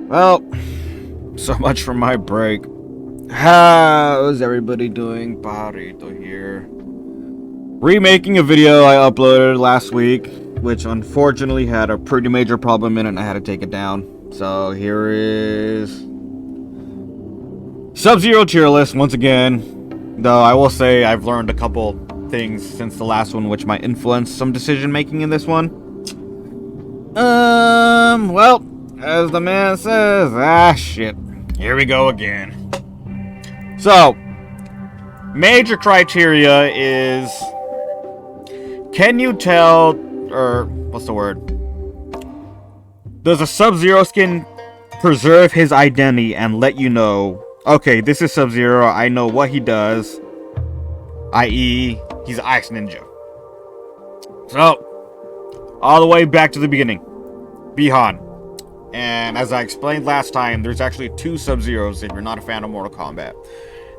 Well, so much for my break. How's everybody doing? Barito here. Remaking a video I uploaded last week, which unfortunately had a pretty major problem in it and I had to take it down. So here is Sub-Zero tier list once again. Though I will say I've learned a couple things since the last one which might influence some decision making in this one. Well, as the man says, shit. Here we go again. So, major criteria is, can you tell, or what's the word? Does a Sub-Zero skin preserve his identity and let you know, okay, this is Sub-Zero, I know what he does, i.e., he's an Ice Ninja. So, all the way back to the beginning. Bi-Han. And as I explained last time, there's actually two Sub-Zeros if you're not a fan of Mortal Kombat.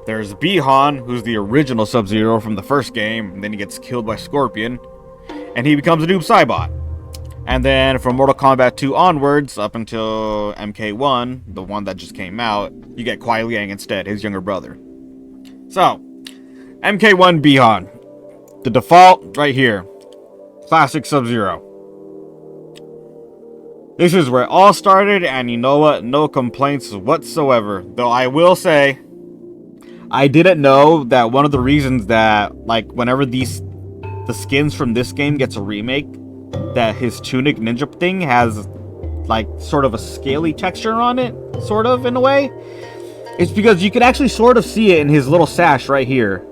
There's Bi-Han, who's the original Sub-Zero from the first game, and then he gets killed by Scorpion, and he becomes a noob Saibot. And then from Mortal Kombat 2 onwards, up until MK1, the one that just came out, you get Kuai Liang instead, his younger brother. So, MK1 Bi-Han. The default, right here. Classic Sub-Zero. This is where it all started, and you know what? No complaints whatsoever. Though I will say, I didn't know that one of the reasons that, like, whenever the skins from this game gets a remake, that his tunic ninja thing has, like, sort of a scaly texture on it, sort of, in a way. It's because you can actually sort of see it in his little sash right here.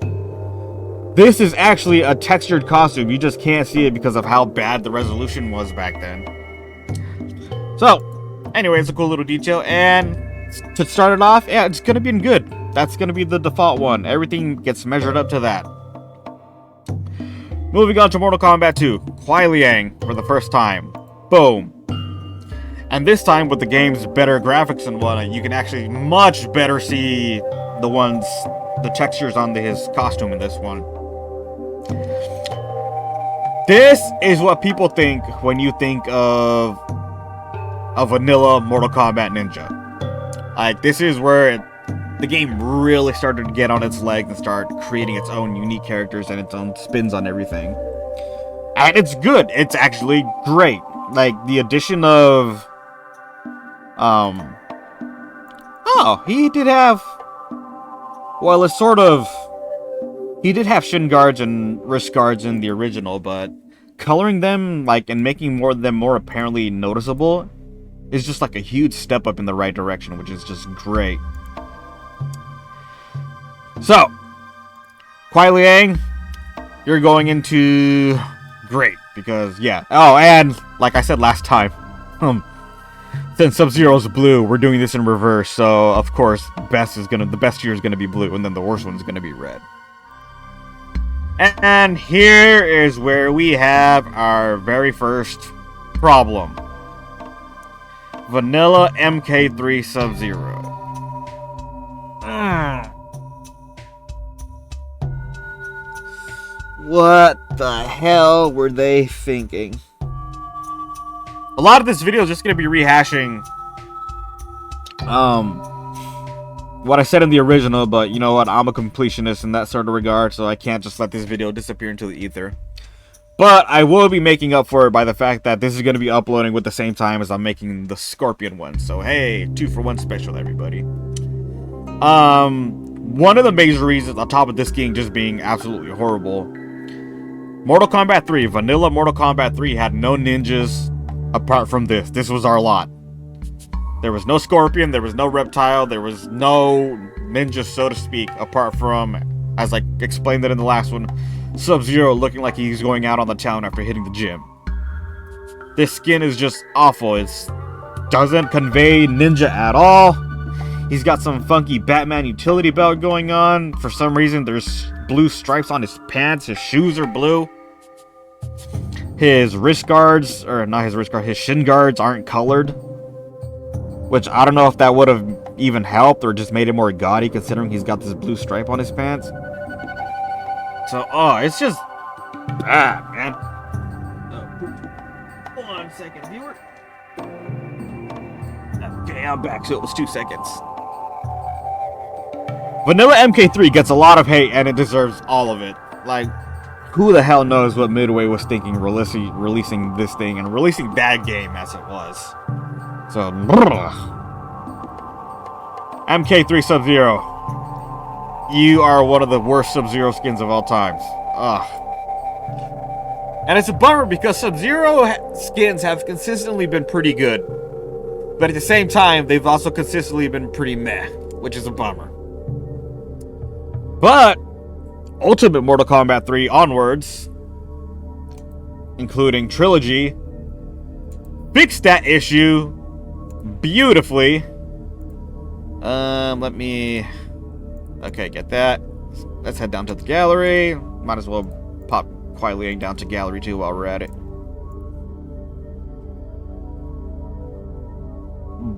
This is actually a textured costume. You just can't see it because of how bad the resolution was back then. So, anyway, it's a cool little detail, and to start it off, yeah, it's gonna be good. That's gonna be the default one. Everything gets measured up to that. Moving on to Mortal Kombat 2, Kuai Liang for the first time. Boom. And this time with the game's better graphics and whatnot, you can actually much better see the textures on his costume in this one. This is what people think when you think of a vanilla Mortal Kombat ninja. Like, this is where the game really started to get on its legs and start creating its own unique characters and its own spins on everything. And it's good. It's actually great. Like, the addition of... he did have... Well, it's sort of... He did have shin guards and wrist guards in the original, but coloring them, like, and making them more apparently noticeable is just like a huge step up in the right direction, which is just great. So, Kuai Liang, you're going into great, because, yeah. Oh, and, like I said last time, since Sub-Zero's blue, we're doing this in reverse, so, of course, the best tier is gonna be blue, and then the worst one is gonna be red. And here is where we have our very first problem. Vanilla MK3 Sub-Zero. What the hell were they thinking? A lot of this video is just going to be rehashing what I said in the original, but you know what? I'm a completionist in that sort of regard, so I can't just let this video disappear into the ether. But I will be making up for it by the fact that this is going to be uploading with the same time as I'm making the Scorpion one. So hey, 2-for-1 special, everybody. One of the major reasons on top of this game just being absolutely horrible, Mortal Kombat 3, vanilla Mortal Kombat 3 had no ninjas apart from this. This was our lot. There was no Scorpion, there was no Reptile, there was no ninja, so to speak, apart from, as I explained it in the last one, Sub-Zero looking like he's going out on the town after hitting the gym. This skin is just awful. It doesn't convey ninja at all. He's got some funky Batman utility belt going on. For some reason, there's blue stripes on his pants. His shoes are blue. His wrist guards, or not his wrist guard, his shin guards aren't colored. Which I don't know if that would have even helped or just made it more gaudy considering he's got this blue stripe on his pants. So, it's just bad, man. Hold on a second, viewer. Okay. Yeah, I'm back, so it was 2 seconds. Vanilla MK3 gets a lot of hate, and it deserves all of it. Like, who the hell knows what Midway was thinking releasing this thing and releasing that game as it was. So, MK3 Sub-Zero. You are one of the worst Sub-Zero skins of all time. Ugh. And it's a bummer because Sub-Zero skins have consistently been pretty good. But at the same time, they've also consistently been pretty meh, which is a bummer. But Ultimate Mortal Kombat 3 onwards, including Trilogy, fixed that issue beautifully. Okay, get that. Let's head down to the gallery. Might as well pop Kuai Liang down to gallery too while we're at it.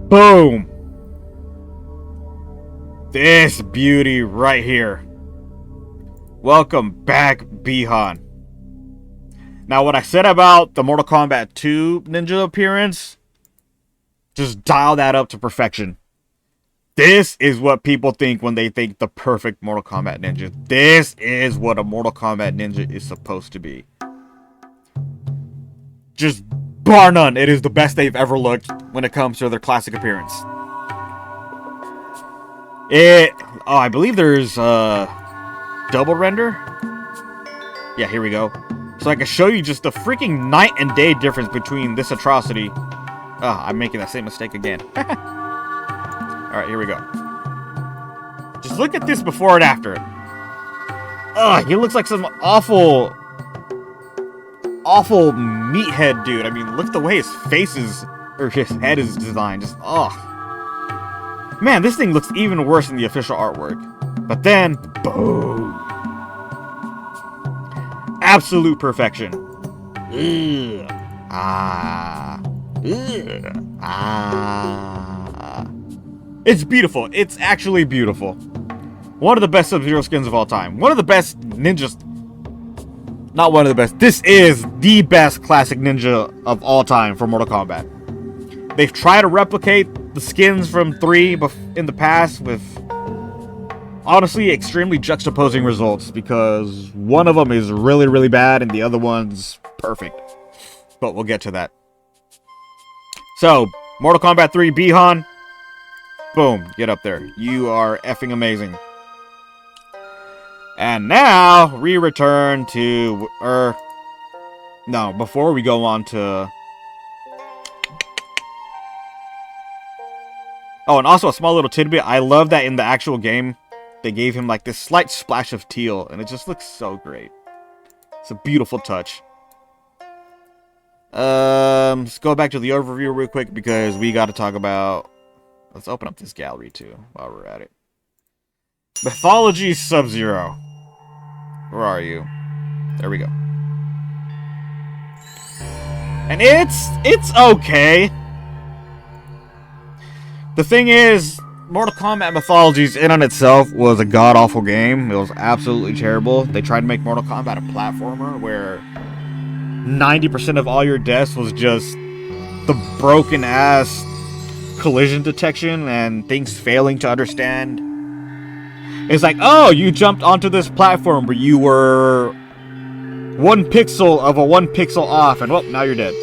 Boom! This beauty right here. Welcome back, Bi-Han. Now, what I said about the Mortal Kombat 2 ninja appearance, just dial that up to perfection. This is what people think when they think the perfect Mortal Kombat ninja. This is what a Mortal Kombat ninja is supposed to be. Just bar none, it is the best they've ever looked when it comes to their classic appearance. I believe there's double render. Yeah, here we go. So I can show you just the freaking night and day difference between this atrocity. I'm making that same mistake again. Alright, here we go. Just look at this before and after. He looks like some awful meathead dude. I mean, look at the way his face is, or his head is designed. Just, man, this thing looks even worse than the official artwork. But then, boom. Absolute perfection. Ugh. It's beautiful. It's actually beautiful. One of the best Sub-Zero skins of all time. One of the best ninjas. Not one of the best. This is the best classic ninja of all time for Mortal Kombat. They've tried to replicate the skins from 3 in the past with, honestly, extremely juxtaposing results, because one of them is really, really bad and the other one's perfect. But we'll get to that. So, Mortal Kombat 3 Bi-Han. Boom, get up there. You are effing amazing. And now, we return to, no, before we go on to, oh, and also a small little tidbit. I love that in the actual game, they gave him like this slight splash of teal, and it just looks so great. It's a beautiful touch. Let's go back to the overview real quick because we got to talk about, let's open up this gallery too while we're at it. Mythology Sub-Zero. Where are you? There we go. And it's okay. The thing is, Mortal Kombat Mythologies in on itself was a god-awful game. It was absolutely terrible. They tried to make Mortal Kombat a platformer where 90% of all your deaths was just the broken-ass collision detection and things failing to understand. It's like, oh, you jumped onto this platform where you were 1 pixel of a 1 pixel off, and well, now you're dead.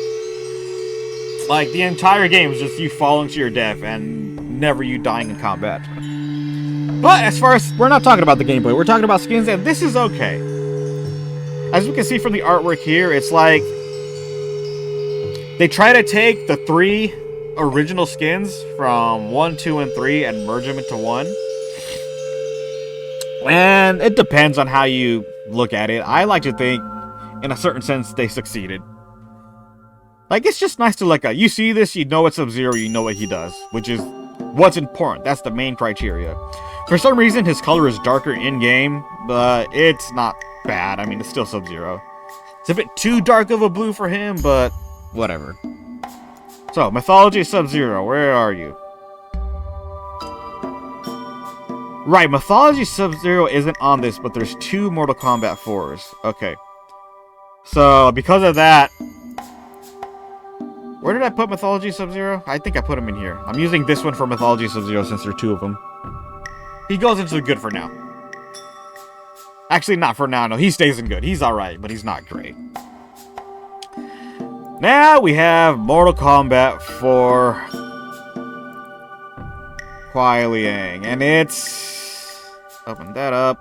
Like, the entire game is just you falling to your death and never you dying in combat. But as far as, we're not talking about the gameplay, we're talking about skins, and this is okay. As we can see from the artwork here, it's like they try to take the 3 original skins from 1, 2, and 3 and merge them into 1. And it depends on how you look at it. I like to think, in a certain sense, they succeeded. Like, it's just nice to, like, you see this, you know it's Sub-Zero, you know what he does, which is what's important. That's the main criteria. For some reason, his color is darker in-game, but it's not bad. I mean, it's still Sub-Zero. It's a bit too dark of a blue for him, but whatever. So, Mythology Sub-Zero, where are you? Right, Mythology Sub-Zero isn't on this, but there's 2 Mortal Kombat 4s. Okay. So, because of that, Where did I put Mythology Sub-Zero? I think I put him in here. I'm using this one for Mythology Sub-Zero since there are two of them. He goes into the good for now. Actually, not for now. No, he stays in good. He's alright, but he's not great. Now we have Mortal Kombat for Kuai Liang. And it's... Open that up.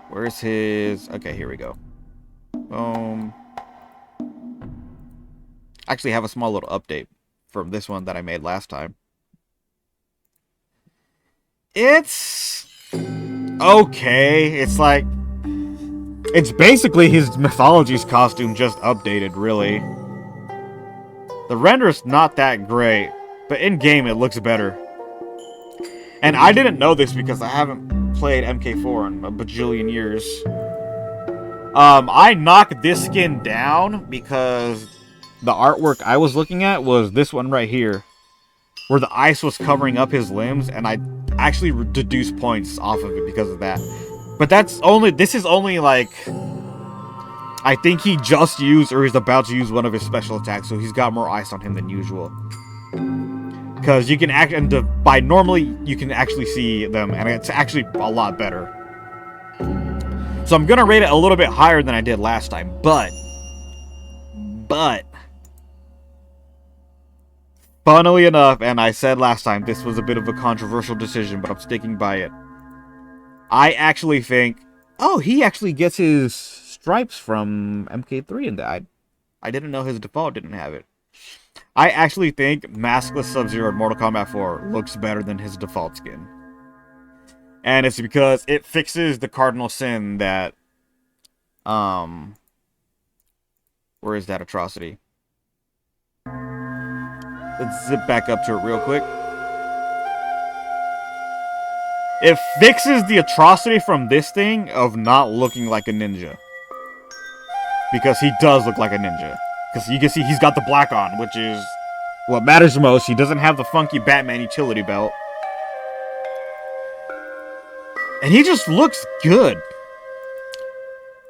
Where's his... Okay, here we go. Boom. Actually have a small little update from this one that I made last time. It's okay. It's like, it's basically his Mythology's costume just updated, really. The render's not that great, but in game it looks better. And I didn't know this because I haven't played MK4 in a bajillion years. I knocked this skin down because the artwork I was looking at was this one right here, where the ice was covering up his limbs, and I actually deduced points off of it because of that. But this is only like, I think he just used, or he's about to use one of his special attacks, so he's got more ice on him than usual. Because you can normally you can actually see them, and it's actually a lot better. So I'm gonna rate it a little bit higher than I did last time, but funnily enough, and I said last time, this was a bit of a controversial decision, but I'm sticking by it. I actually think... Oh, he actually gets his stripes from MK3 in that. I didn't know his default didn't have it. I actually think Maskless Sub-Zero in Mortal Kombat 4 looks better than his default skin. And it's because it fixes the cardinal sin that... Where is that atrocity? Let's zip back up to it real quick. It fixes the atrocity from this thing of not looking like a ninja. Because he does look like a ninja. Because you can see he's got the black on, which is what matters the most. He doesn't have the funky Batman utility belt. And he just looks good.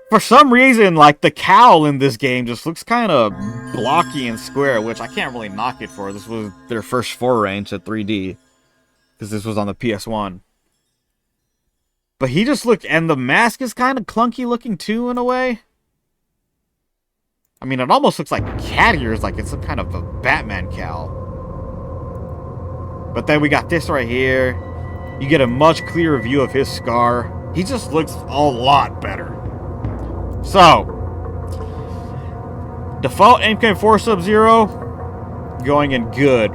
For some reason, like, the cowl in this game just looks kind of blocky and square, which I can't really knock it for. This was their first foray into 3D. Because this was on the PS1. But he just looked... And the mask is kind of clunky looking too, in a way. I mean, it almost looks like cat ears, like it's some kind of a Batman cowl. But then we got this right here. You get a much clearer view of his scar. He just looks a lot better. So, default MK4 Sub-Zero, going in good.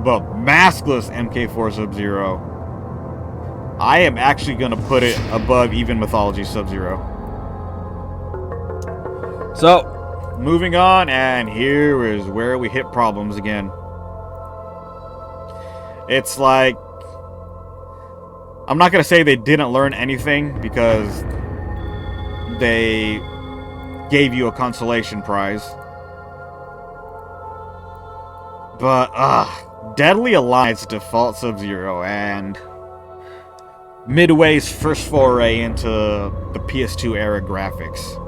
But maskless MK4 Sub-Zero, I am actually going to put it above even Mythology Sub-Zero. So, moving on, and here is where we hit problems again. It's like, I'm not going to say they didn't learn anything, because they gave you a consolation prize. But, Deadly Alliance default Sub-Zero and Midway's first foray into the PS2 era graphics.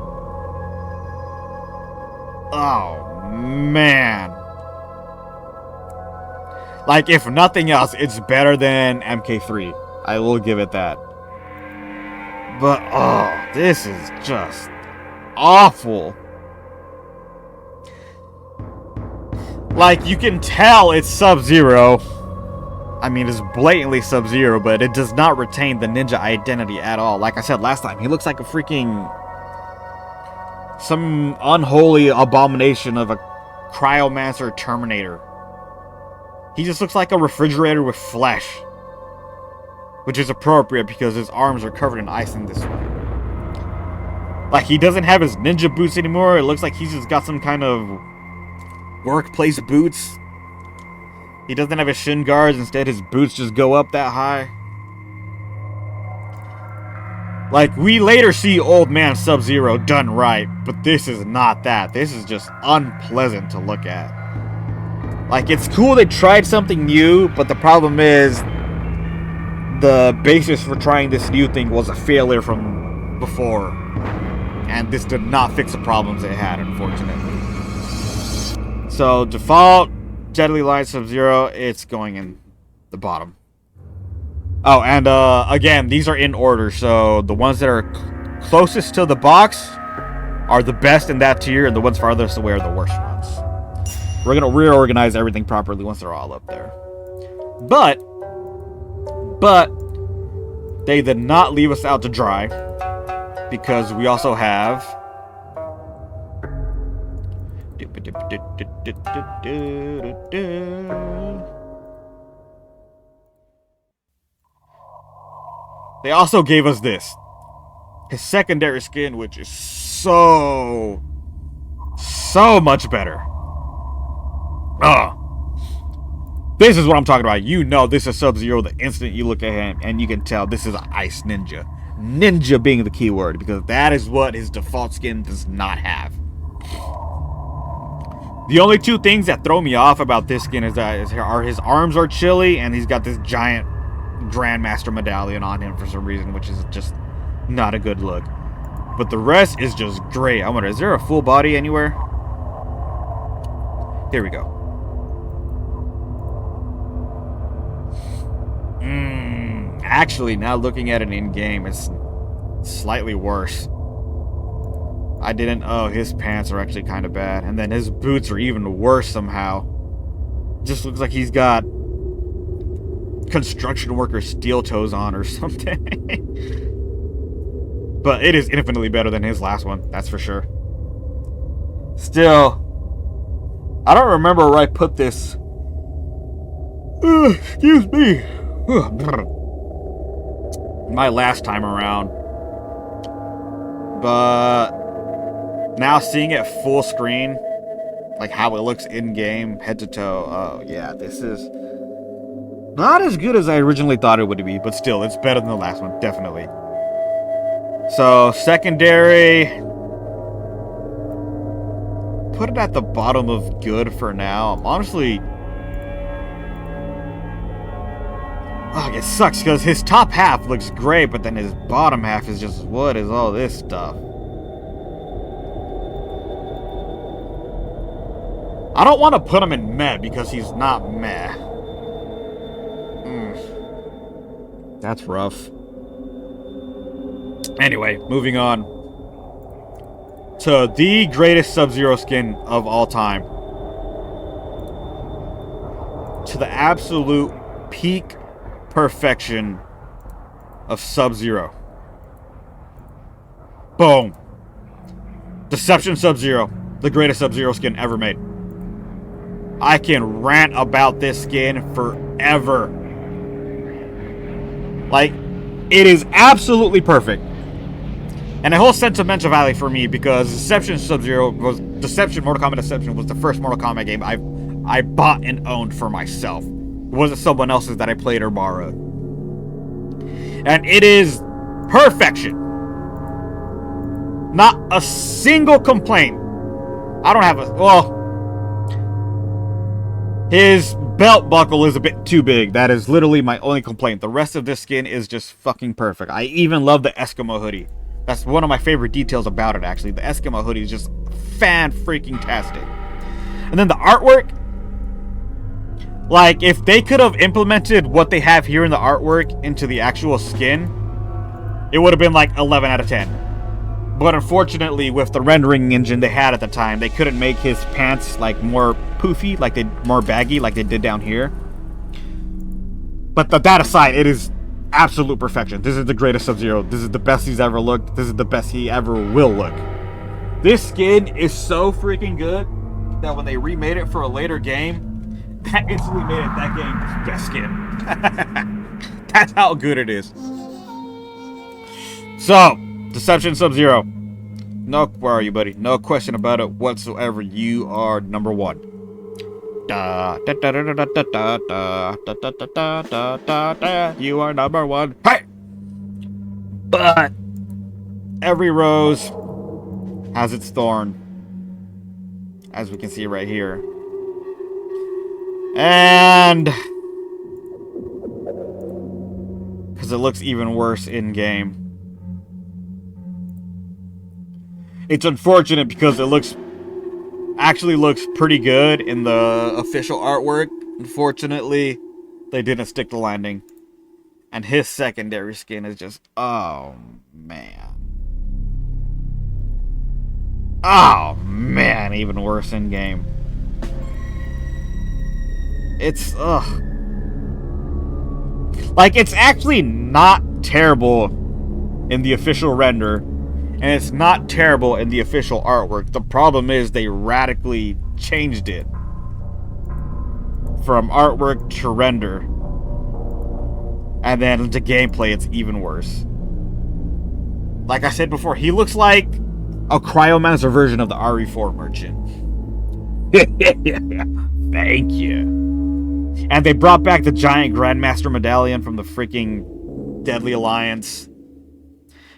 Oh, man. Like, if nothing else, it's better than MK3. I will give it that. But, oh, this is just awful. Like, you can tell it's Sub-Zero. I mean, it's blatantly Sub-Zero, but it does not retain the ninja identity at all. Like I said last time, he looks like a freaking... some unholy abomination of a Cryomancer Terminator. He just looks like a refrigerator with flesh. Which is appropriate because his arms are covered in ice in this one. Like, he doesn't have his ninja boots anymore. It looks like he's just got some kind of workplace boots. He doesn't have his shin guards. Instead, his boots just go up that high. Like, we later see Old Man Sub-Zero done right, but this is not that. This is just unpleasant to look at. Like, it's cool they tried something new, but the problem is the basis for trying this new thing was a failure from before. And this did not fix the problems it had, unfortunately. So, default, Deadly Light Sub-Zero, it's going in the bottom. Oh, and again, these are in order, so the ones that are closest to the box are the best in that tier, and the ones farthest away are the worst ones. We're going to reorganize everything properly once they're all up there. But, they did not leave us out to dry, because we also have... They also gave us this. His secondary skin, which is so much better. This is what I'm talking about. You know this is Sub-Zero the instant you look at him, and you can tell this is an Ice Ninja. Ninja being the key word, because that is what his default skin does not have. The only two things that throw me off about this skin is that his arms are chilly, and he's got this giant Grandmaster medallion on him for some reason, which is just not a good look. But the rest is just great. I wonder, is there a full body anywhere? Here we go. Actually, now looking at it in game, it's slightly worse. I didn't. Oh, his pants are actually kind of bad, and then his boots are even worse somehow. Just looks like he's got construction worker steel toes on or something. But it is infinitely better than his last one, that's for sure. Still, I don't remember where I put this. Excuse me. My last time around. But now seeing it full screen, like how it looks in game, head to toe. Oh yeah, this is not as good as I originally thought it would be, but still, it's better than the last one, definitely. So, secondary, put it at the bottom of good for now. I'm honestly... Oh, it sucks, because his top half looks great, but then his bottom half is just, what is all this stuff? I don't want to put him in meh, because he's not meh. That's rough. Anyway, moving on to the greatest Sub-Zero skin of all time. To the absolute peak perfection of Sub-Zero. Boom. Deception Sub-Zero, the greatest Sub-Zero skin ever made. I can rant about this skin forever. Like, it is absolutely perfect. And a whole sentimental value for me, because Deception Mortal Kombat Deception was the first Mortal Kombat game I bought and owned for myself. It wasn't someone else's that I played or borrowed. And it is perfection. Not a single complaint. I don't have a... Well, his belt buckle is a bit too big. That is literally my only complaint. The rest of this skin is just fucking perfect. I even love the Eskimo hoodie. That's one of my favorite details about it, actually. The Eskimo hoodie is just fan-freaking-tastic. And then the artwork, like, if they could have implemented what they have here in the artwork into the actual skin, it would have been like 11 out of 10. But unfortunately, with the rendering engine they had at the time, they couldn't make his pants like more poofy, like more baggy, like they did down here. But that aside, it is absolute perfection. This is the greatest Sub-Zero. This is the best he's ever looked. This is the best he ever will look. This skin is so freaking good that when they remade it for a later game, that instantly made it that game's best skin. That's how good it is. So, Deception Sub-Zero. No, where are you, buddy? No question about it whatsoever. You are number one. You are number one. Hey! But every rose has its thorn, as we can see right here. And because it looks even worse in game. It's unfortunate because it actually looks pretty good in the official artwork. Unfortunately, they didn't stick the landing. And his secondary skin is just, oh man. Oh man, even worse in game. It's, ugh. Like, it's actually not terrible in the official render, and it's not terrible in the official artwork. The problem is they radically changed it from artwork to render, and then into gameplay it's even worse. Like I said before, he looks like a Cryomancer version of the RE4 merchant. Thank you. And they brought back the giant Grandmaster medallion from the freaking Deadly Alliance.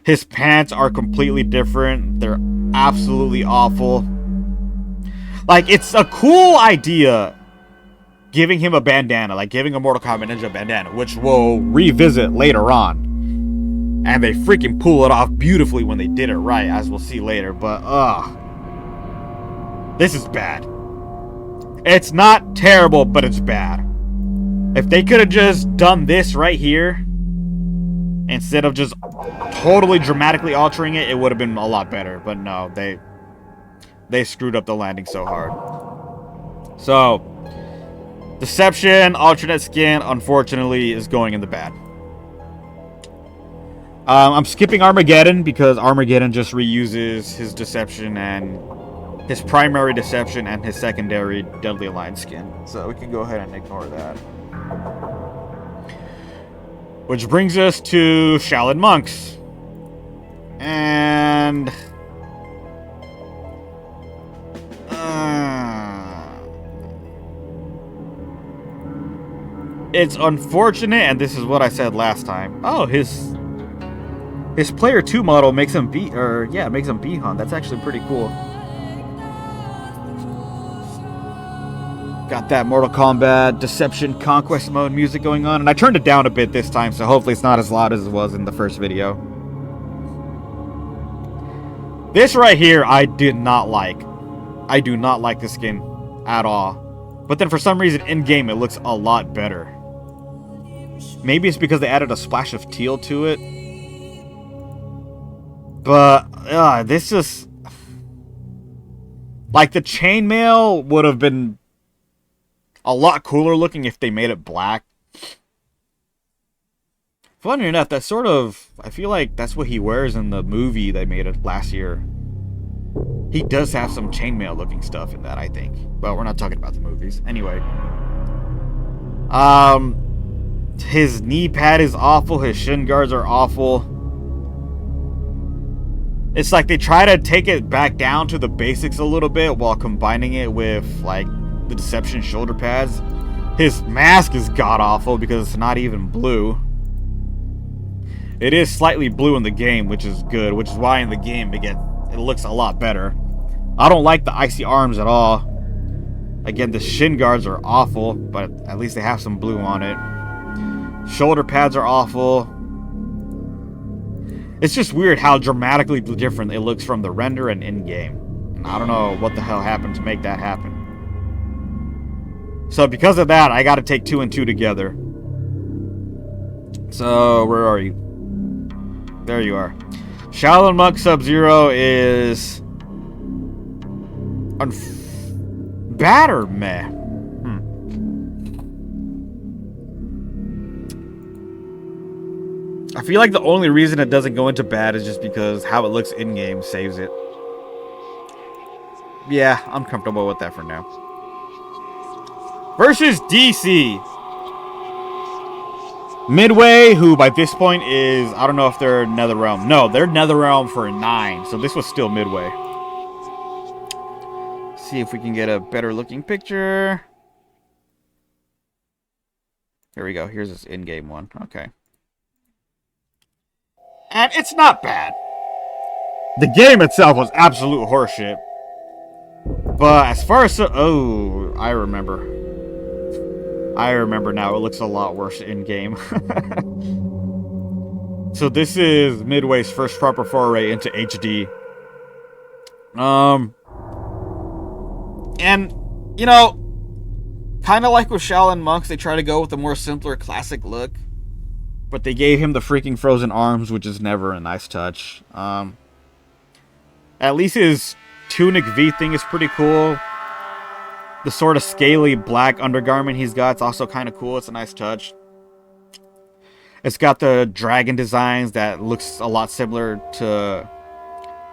His pants are completely different. They're absolutely awful. Like, it's a cool idea giving him a bandana, like giving a Mortal Kombat Ninja bandana, which we'll revisit later on. And they freaking pull it off beautifully when they did it right, as we'll see later. But, this is bad. It's not terrible, but it's bad. If they could have just done this right here, instead of just totally dramatically altering it, it would have been a lot better. But no, they screwed up the landing so hard. So, Deception, alternate skin, unfortunately, is going in the bad. I'm skipping Armageddon because Armageddon just reuses his Deception and his primary Deception and his secondary Deadly Alliance skin. So we can go ahead and ignore that. Which brings us to Shaolin Monks. And it's unfortunate, and this is what I said last time. Oh, his player 2 model makes him makes him Bi-Han. That's actually pretty cool. Got that Mortal Kombat Deception Conquest mode music going on, and I turned it down a bit this time, so hopefully it's not as loud as it was in the first video. This right here, I did not like. I do not like the skin at all. But then for some reason, in-game, it looks a lot better. Maybe it's because they added a splash of teal to it. But, this just... Like, the chainmail would have been a lot cooler looking if they made it black. Funny enough, that's sort of... I feel like that's what he wears in the movie they made it last year. He does have some chainmail looking stuff in that, I think. But we're not talking about the movies. Anyway. His knee pad is awful. His shin guards are awful. It's like they try to take it back down to the basics a little bit while combining it with, like, the Deception shoulder pads. His mask is god-awful because it's not even blue. It is slightly blue in the game, which is good, which is why in the game it looks a lot better. I don't like the icy arms at all. Again, the shin guards are awful, but at least they have some blue on it. Shoulder pads are awful. It's just weird how dramatically different it looks from the render and in-game. And I don't know what the hell happened to make that happen. So because of that, I gotta take 2 and 2 together. So, where are you? There you are. Shaolin Monk Sub-Zero is... bad or meh? I feel like the only reason it doesn't go into bad is just because how it looks in-game saves it. Yeah, I'm comfortable with that for now. Versus DC. Midway, who by this point is... I don't know if they're NetherRealm. No, they're NetherRealm for 9, so this was still Midway. See if we can get a better looking picture. Here we go. Here's this in-game one. Okay. And it's not bad. The game itself was absolute horseshit. But as far as... oh, I remember. I remember now. It looks a lot worse in-game. So this is Midway's first proper foray into HD. And, you know, kind of like with Shaolin Monks, they try to go with a more simpler, classic look. But they gave him the freaking frozen arms, which is never a nice touch. At least his Tunic V thing is pretty cool. The sort of scaly black undergarment he's got is also kind of cool. It's a nice touch. It's got the dragon designs that looks a lot similar to...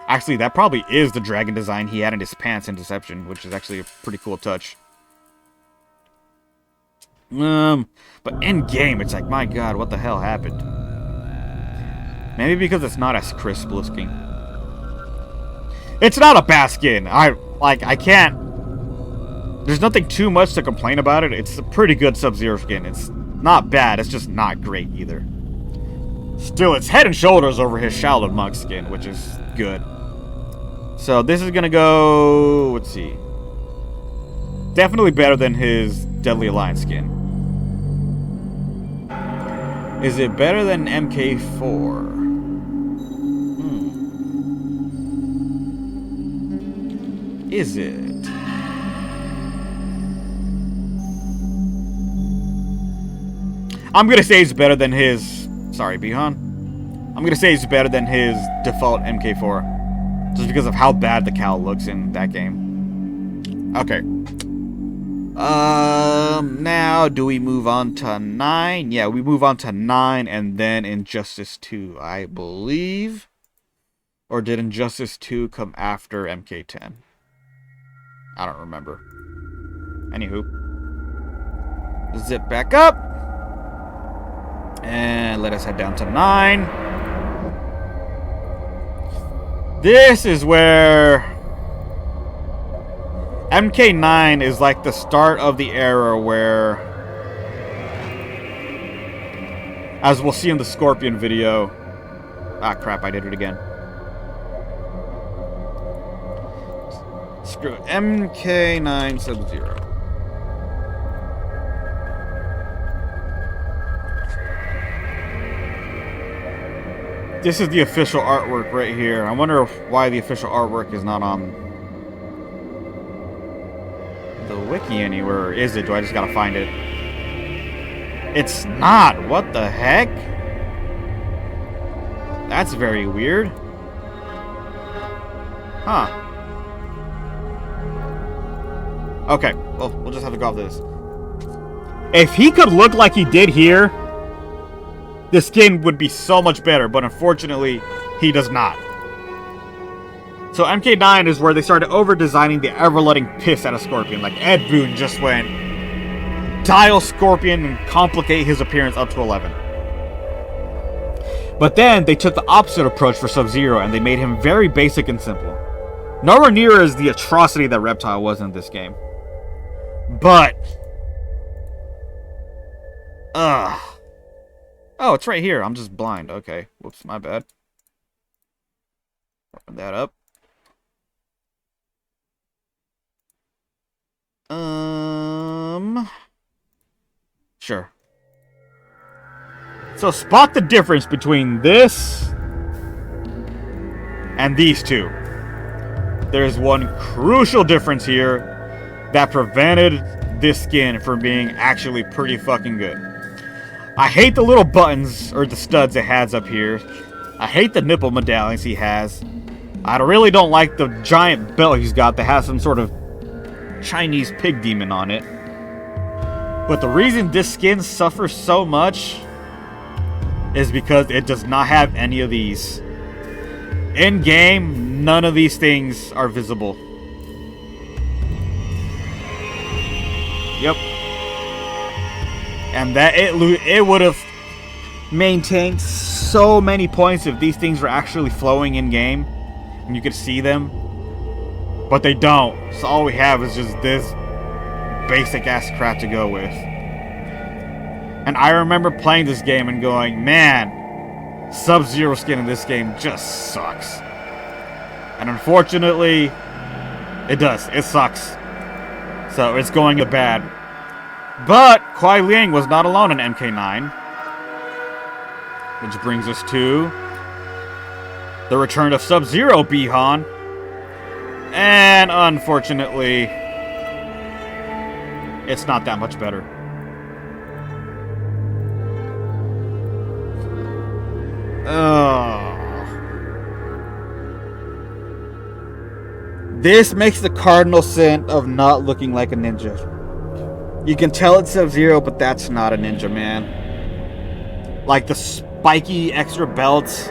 Actually, that probably is the dragon design he had in his pants in Deception, which is actually a pretty cool touch. But in game, it's like, my god, what the hell happened? Maybe because it's not as crisp looking. It's not a bad skin. I can't... There's nothing too much to complain about it. It's a pretty good Sub-Zero skin. It's not bad, it's just not great either. Still, it's head and shoulders over his Shaolin Monk skin, which is good. So this is gonna go... Let's see. Definitely better than his Deadly Alliance skin. Is it better than MK4? Is it? I'm gonna say it's better than his... Sorry, Bihan. I'm gonna say it's better than his default MK4. Just because of how bad the cowl looks in that game. Okay. Now, do we move on to 9? Yeah, we move on to 9 and then Injustice 2, I believe. Or did Injustice 2 come after MK10? I don't remember. Anywho. Zip back up. And let us head down to 9. This is where MK9 is like the start of the era where, as we'll see in the Scorpion video... Ah, crap, I did it again. Screw it. MK9 Sub-Zero. This is the official artwork right here. I wonder why the official artwork is not on the wiki anywhere. Or is it? Do I just gotta find it? It's not. What the heck? That's very weird. Huh. Okay. Well, we'll just have to go off this. If he could look like he did here, this skin would be so much better, but unfortunately, he does not. So MK9 is where they started over-designing the ever-letting piss out of Scorpion. Like, Ed Boon just went, dial Scorpion and complicate his appearance up to 11. But then, they took the opposite approach for Sub-Zero, and they made him very basic and simple. Nowhere near as the atrocity that Reptile was in this game. But... Oh, it's right here. I'm just blind. Okay. Whoops, my bad. Open that up. Sure. So spot the difference between this and these two. There's one crucial difference here that prevented this skin from being actually pretty fucking good. I hate the little buttons, or the studs it has up here. I hate the nipple medallions he has. I really don't like the giant belt he's got that has some sort of Chinese pig demon on it. But the reason this skin suffers so much is because it does not have any of these. In game, none of these things are visible. Yep. And that it would have maintained so many points if these things were actually flowing in game and you could see them. But they don't. So all we have is just this basic ass crap to go with. And I remember playing this game and going, man, Sub-Zero skin in this game just sucks. And unfortunately, it does. It sucks. So it's going to bad. But Kuai Liang was not alone in MK9. Which brings us to the return of Sub-Zero, Bihan. And unfortunately, it's not that much better. This makes the cardinal sin of not looking like a ninja. You can tell it's Sub-Zero, but that's not a ninja, man. Like the spiky extra belts.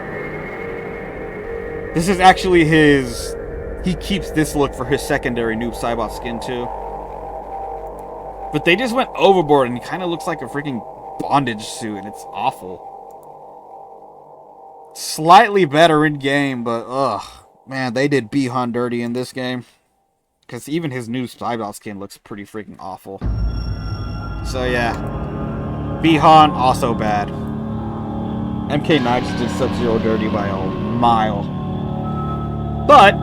This is actually his... He keeps this look for his secondary Noob Saibot skin, too. But they just went overboard, and he kind of looks like a freaking bondage suit, and it's awful. Slightly better in game, but ugh. Man, they did Bi-Han dirty in this game. Because even his new Saibot skin looks pretty freaking awful. So yeah. Bi-Han, also bad. MK9 just did Sub-Zero dirty by a mile. But...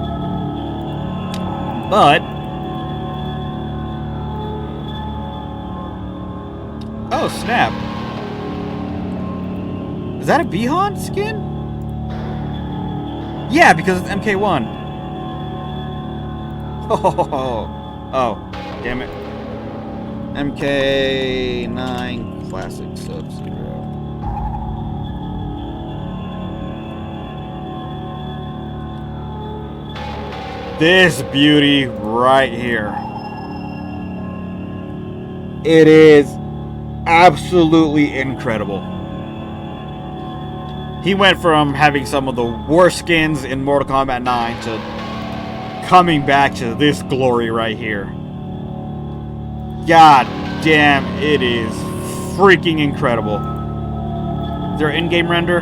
Oh, snap. Is that a Bi-Han skin? Yeah, because it's MK1. Oh, damn it. MK9 Classic Sub-Zero. This beauty right here. It is absolutely incredible. He went from having some of the worst skins in Mortal Kombat 9 to coming back to this glory right here. God damn, it is freaking incredible. Is there an in-game render?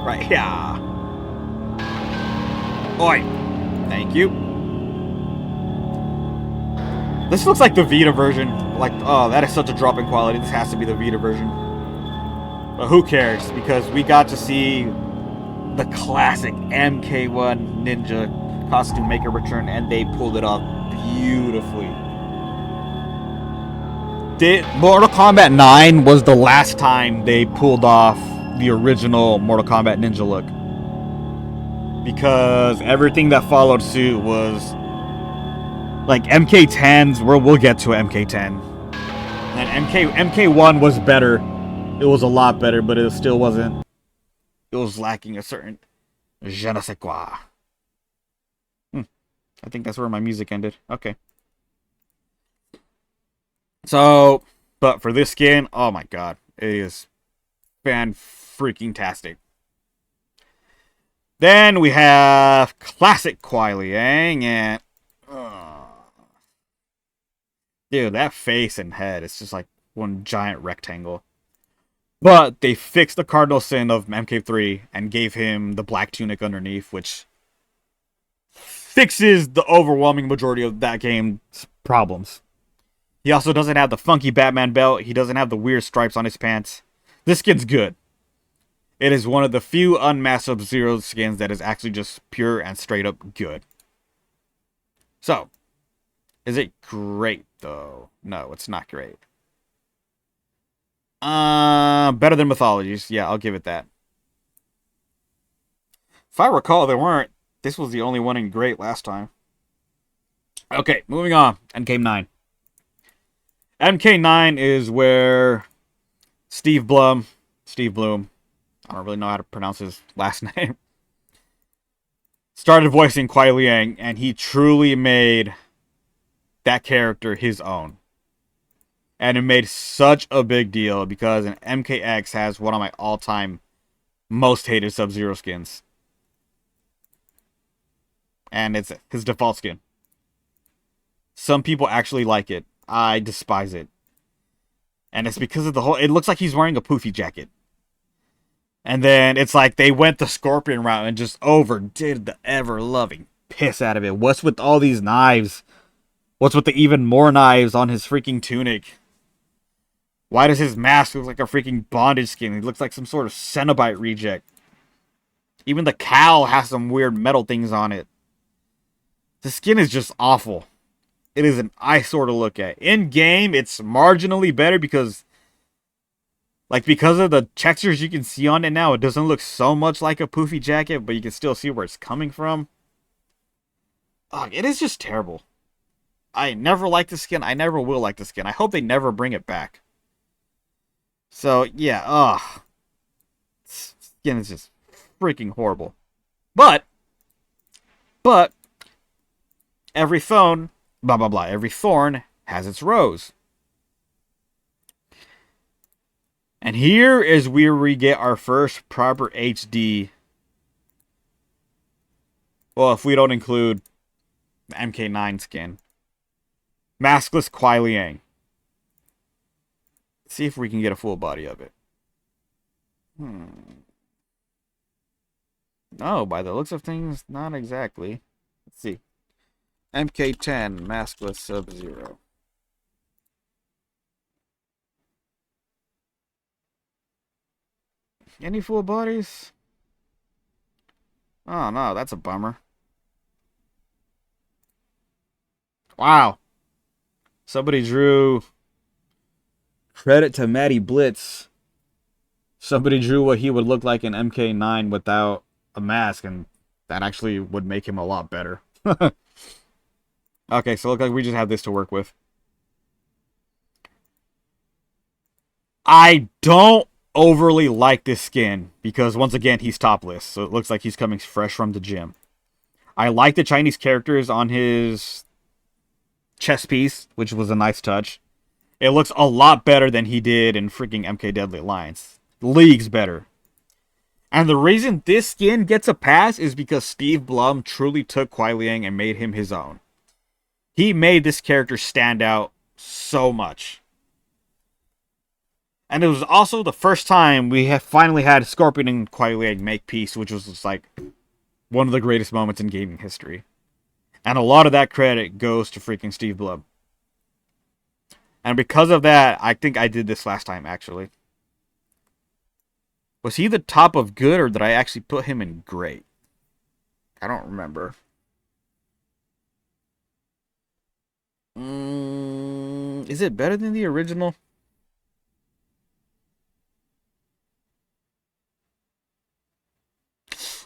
Right here. Oi. Thank you. This looks like the Vita version. Like, oh, that is such a drop in quality. This has to be the Vita version. But who cares? Because we got to see the classic MK1 Ninja costume maker return, and they pulled it off beautifully. Mortal Kombat 9 was the last time they pulled off the original Mortal Kombat Ninja look. Because everything that followed suit was like MK10s, we'll get to MK10. And MK1 was better. It was a lot better, but it still wasn't. It was lacking a certain je ne sais quoi. I think that's where my music ended. Okay. So, but for this skin, oh my god, it is fan-freaking-tastic. Then we have classic Kuai Liang, and dude, that face and head, it's just like one giant rectangle. But they fixed the cardinal sin of MK3 and gave him the black tunic underneath, which fixes the overwhelming majority of that game's problems. He also doesn't have the funky Batman belt. He doesn't have the weird stripes on his pants. This skin's good. It is one of the few unmasked Sub-Zero skins that is actually just pure and straight up good. So, is it great though? No, it's not great. Better than Mythologies. Yeah, I'll give it that. If I recall, there weren't. This was the only one in great last time. Okay, moving on. MK9. MK9 is where Steve Blum, I don't really know how to pronounce his last name, started voicing Kuai Liang, and he truly made that character his own. And it made such a big deal because MKX has one of my all-time most hated Sub-Zero skins. And it's his default skin. Some people actually like it. I despise it. And it's because of the whole... It looks like he's wearing a poofy jacket. And then it's like they went the Scorpion route and just overdid the ever-loving piss out of it. What's with all these knives? What's with the even more knives on his freaking tunic? Why does his mask look like a freaking bondage skin? He looks like some sort of Cenobite reject. Even the cowl has some weird metal things on it. The skin is just awful. It is an eyesore to look at. In game, it's marginally better because Like, because of the textures you can see on it now, it doesn't look so much like a poofy jacket, but you can still see where it's coming from. It is just terrible. I never liked the skin. I never will like the skin. I hope they never bring it back. So, yeah, skin is just freaking horrible. But, every phone, blah, blah, blah, every thorn has its rose. And here is where we get our first proper HD. Well, if we don't include the MK9 skin. Maskless Kuai Liang. See if we can get a full body of it. No, by the looks of things, not exactly. Let's see. MK10, Maskless Sub-Zero. Any full bodies? Oh, no, that's a bummer. Wow. Somebody drew... Credit to Matty Blitz. Somebody drew what he would look like in MK9 without a mask, and that actually would make him a lot better. Okay, so look like we just have this to work with. I don't overly like this skin because, once again, he's topless, so it looks like he's coming fresh from the gym. I like the Chinese characters on his chest piece, which was a nice touch. It looks a lot better than he did in freaking MK Deadly Alliance. Leagues better. And the reason this skin gets a pass is because Steve Blum truly took Kuai Liang and made him his own. He made this character stand out so much. And it was also the first time we have finally had Scorpion and Kuai Liang make peace, which was just like one of the greatest moments in gaming history. And a lot of that credit goes to freaking Steve Blum. And because of that, I think I did this last time, actually. Was he the top of good, or did I actually put him in great? I don't remember. Is it better than the original?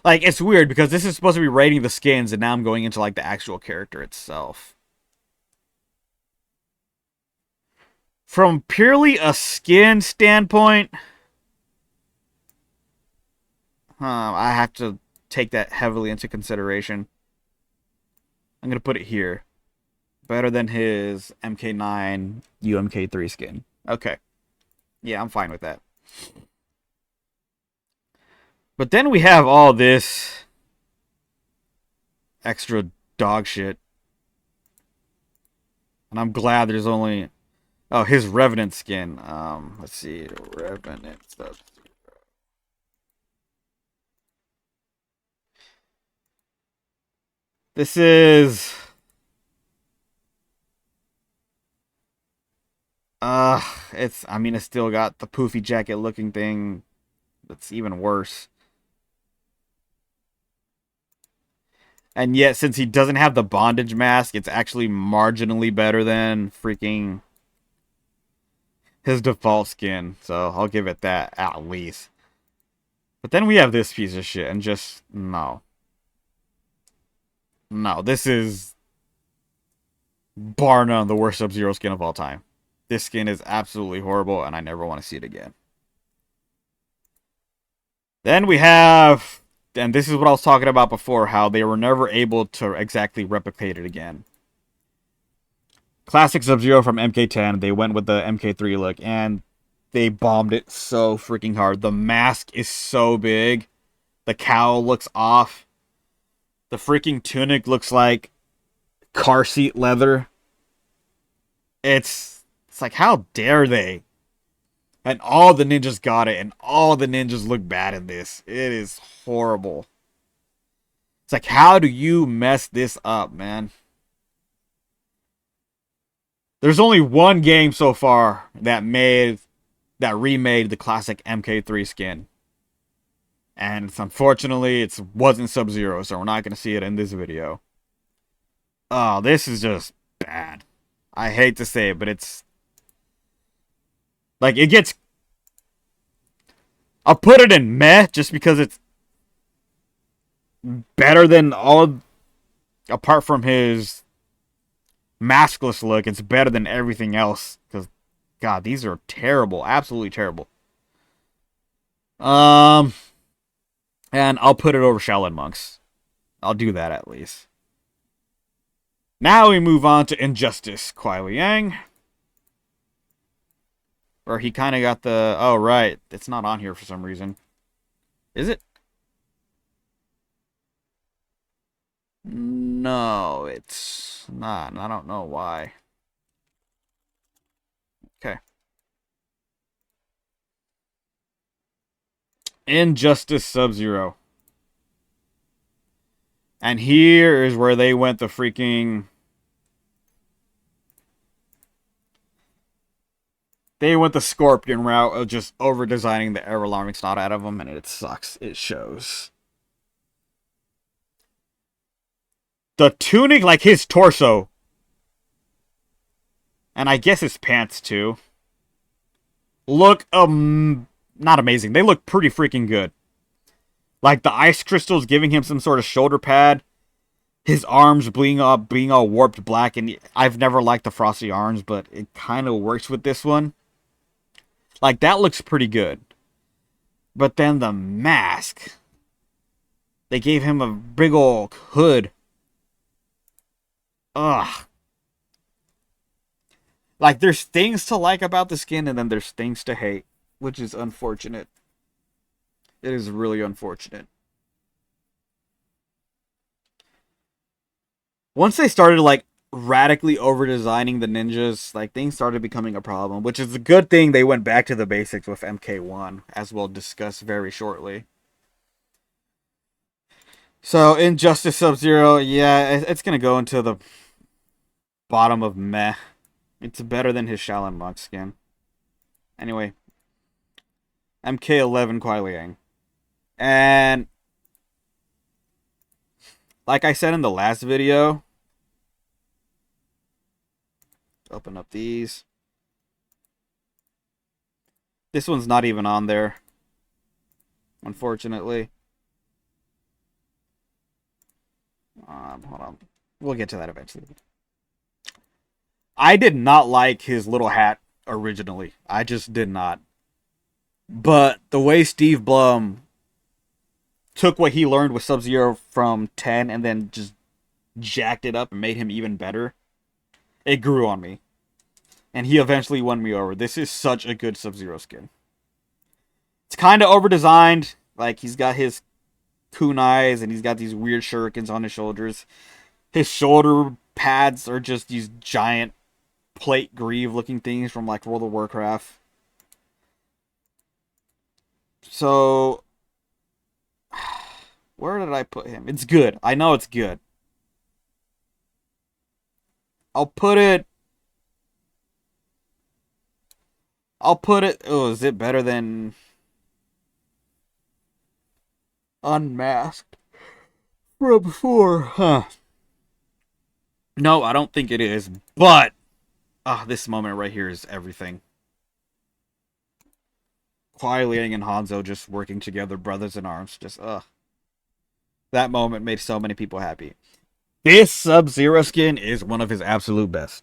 Like, it's weird because this is supposed to be rating the skins, and now I'm going into, like, the actual character itself. From purely a skin standpoint, I have to take that heavily into consideration. I'm going to put it here. Better than his MK9 UMK3 skin. Okay. Yeah, I'm fine with that. But then we have all this extra dog shit. And I'm glad there's only... Oh, his Revenant skin. Let's see. Revenant stuff. This is... I mean, it's still got the poofy jacket looking thing. That's even worse. And yet, since he doesn't have the bondage mask, it's actually marginally better than freaking his default skin. So I'll give it that at least. But then we have this piece of shit, and just, no. No, this is bar none the worst Sub-Zero skin of all time. This skin is absolutely horrible, and I never want to see it again. Then we have, and this is what I was talking about before, how they were never able to exactly replicate it again. Classic Sub-Zero from MK10, they went with the MK3 look, and they bombed it so freaking hard. The mask is so big. The cowl looks off. The freaking tunic looks like car seat leather. It's like, how dare they? And all the ninjas got it, and all the ninjas look bad in this. It is horrible. It's like, how do you mess this up, man? There's only one game so far that remade the classic MK3 skin. And unfortunately, it wasn't Sub-Zero, so we're not going to see it in this video. Oh, this is just bad. I hate to say it, but it's... Like, it gets I'll put it in meh just because it's better than all. Apart from his maskless look, it's better than everything else. Because, God, these are terrible. Absolutely terrible. And I'll put it over Shaolin Monks. I'll do that at least. Now we move on to Injustice, Kuai Liang. Where he kind of got the... Oh, right. It's not on here for some reason. Is it? No, it's not. I don't know why. Okay. Injustice Sub-Zero. And here is where they went the freaking... They went the Scorpion route of just over-designing the air-alarming snot out of them, and it sucks. It shows. The tunic, like his torso. And I guess his pants, too. Look, not amazing. They look pretty freaking good. Like, the ice crystals giving him some sort of shoulder pad. His arms being all warped black. And I've never liked the frosty arms, but it kind of works with this one. Like, that looks pretty good. But then the mask. They gave him a big old hood. Ugh. Like, there's things to like about the skin, and then there's things to hate. Which is unfortunate. It is really unfortunate. Once they started, like, radically over-designing the ninjas, like, things started becoming a problem. Which is a good thing they went back to the basics with MK1, as we'll discuss very shortly. So, Injustice Sub-Zero, yeah, it's gonna go into the bottom of meh. It's better than his Shaolin Monk skin. Anyway. MK11 Kuai Liang. And like I said in the last video, open up these. This one's not even on there, unfortunately. Hold on. We'll get to that eventually. I did not like his little hat originally. I just did not. But the way Steve Blum took what he learned with Sub-Zero from 10 and then just jacked it up and made him even better, it grew on me. And he eventually won me over. This is such a good Sub-Zero skin. It's kind of over-designed. Like, he's got his kunais and he's got these weird shurikens on his shoulders. His shoulder pads are just these giant plate greave looking things from, like, World of Warcraft. So, where did I put him? It's good. I know it's good. I'll put it... Oh, is it better than... Unmasked? From before, huh? No, I don't think it is, but... this moment right here is everything. Kuai Liang and Hanzo just working together, brothers in arms. Just, that moment made so many people happy. This Sub-Zero skin is one of his absolute best.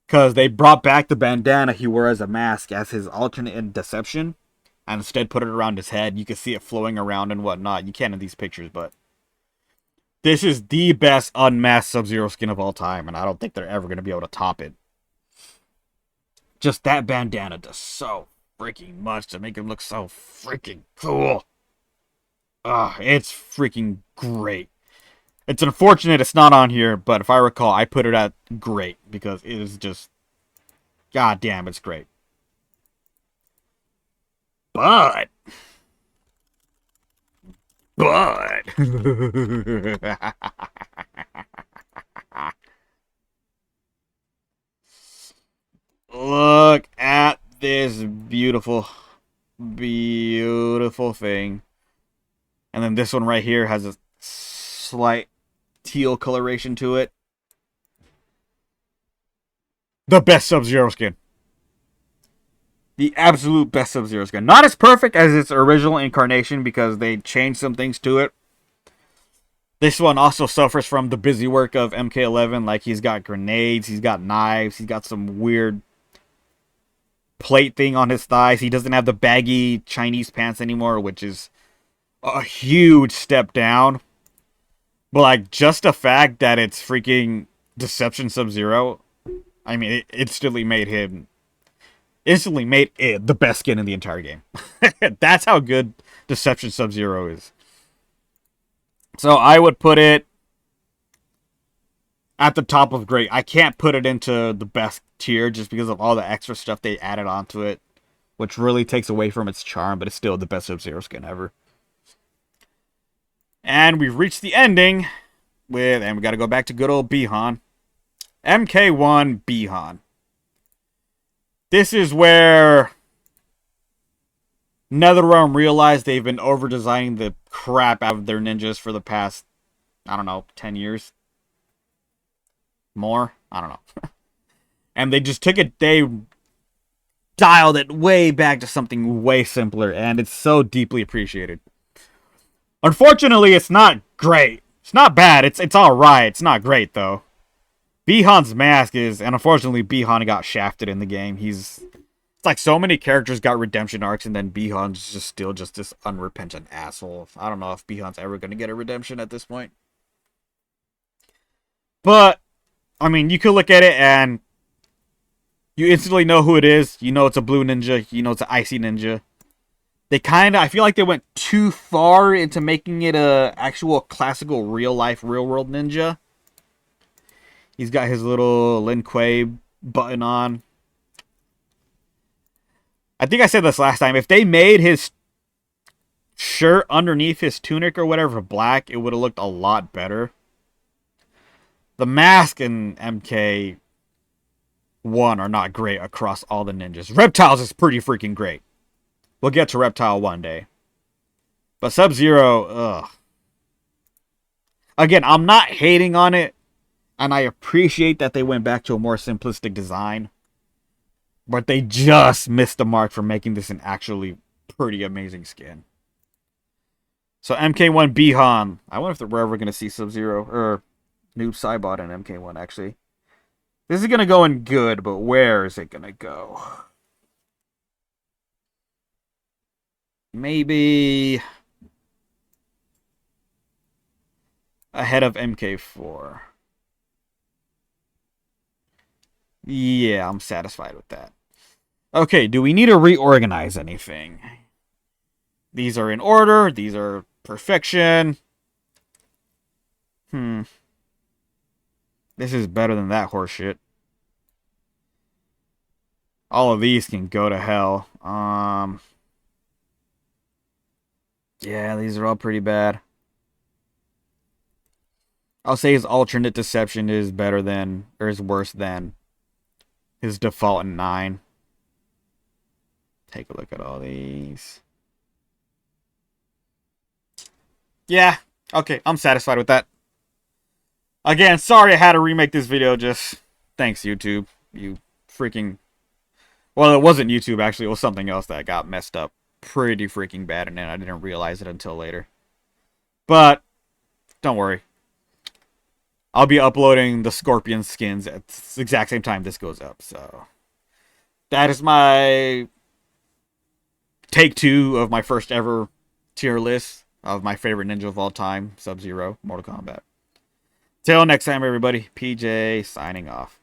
Because they brought back the bandana he wore as a mask as his alternate in Deception. And instead put it around his head. You can see it flowing around and whatnot. You can't in these pictures, but... This is the best unmasked Sub-Zero skin of all time. And I don't think they're ever going to be able to top it. Just that bandana does so freaking much to make him look so freaking cool. It's freaking great. It's unfortunate it's not on here, but if I recall, I put it at great because it is just, god damn, it's great. But look at this beautiful, beautiful thing. And then this one right here has a slight teal coloration to it. The best Sub-Zero skin. The absolute best Sub-Zero skin. Not as perfect as its original incarnation because they changed some things to it. This one also suffers from the busy work of MK11. Like, he's got grenades, he's got knives, he's got some weird plate thing on his thighs. He doesn't have the baggy Chinese pants anymore, which is a huge step down. But, like, just the fact that it's freaking Deception Sub-Zero, I mean, it instantly made it the best skin in the entire game. That's how good Deception Sub-Zero is. So I would put it at the top of great. I can't put it into the best tier just because of all the extra stuff they added onto it, which really takes away from its charm, but it's still the best Sub-Zero skin ever. And we've reached the ending and we got to go back to good old Bi-Han. MK1 Bi-Han. This is where NetherRealm realized they've been over-designing the crap out of their ninjas for the past, I don't know, 10 years? More? I don't know. And they just took it, they dialed it way back to something way simpler, and it's so deeply appreciated. Unfortunately, it's not great. It's not bad, it's alright, it's not great, though. Bi-Han's mask is, and unfortunately, Bi-Han got shafted in the game. It's like so many characters got redemption arcs, and then Bi-Han's just still just this unrepentant asshole. I don't know if Bi-Han's ever going to get a redemption at this point. But, I mean, you could look at it and you instantly know who it is. You know it's a blue ninja. You know it's an icy ninja. They I feel like they went too far into making it a actual classical real-life, real-world ninja. He's got his little Lin Kuei button on. I think I said this last time. If they made his shirt underneath his tunic or whatever black, it would have looked a lot better. The mask in MK1 are not great across all the ninjas. Reptiles is pretty freaking great. We'll get to Reptile one day. But Sub-Zero, ugh. Again, I'm not hating on it. And I appreciate that they went back to a more simplistic design. But they just missed the mark for making this an actually pretty amazing skin. So MK1 Bi-Han. I wonder if we're ever going to see Sub-Zero or Noob Saibot in MK1 actually. This is going to go in good, but where is it going to go? Maybe ahead of MK4. Yeah, I'm satisfied with that. Okay, do we need to reorganize anything? These are in order. These are perfection. This is better than that horseshit. All of these can go to hell. Yeah, these are all pretty bad. I'll say his alternate deception is better than, or is worse than his default in 9. Take a look at all these. Yeah, okay, I'm satisfied with that. Again, sorry I had to remake this video, just thanks YouTube. You freaking... Well, it wasn't YouTube, actually, it was something else that got messed up pretty freaking bad, and then I didn't realize it until later. But, don't worry. I'll be uploading the Scorpion skins at the exact same time this goes up, so... That is my... Take 2 of my first ever tier list of my favorite ninja of all time, Sub-Zero, Mortal Kombat. Till next time, everybody, PJ signing off.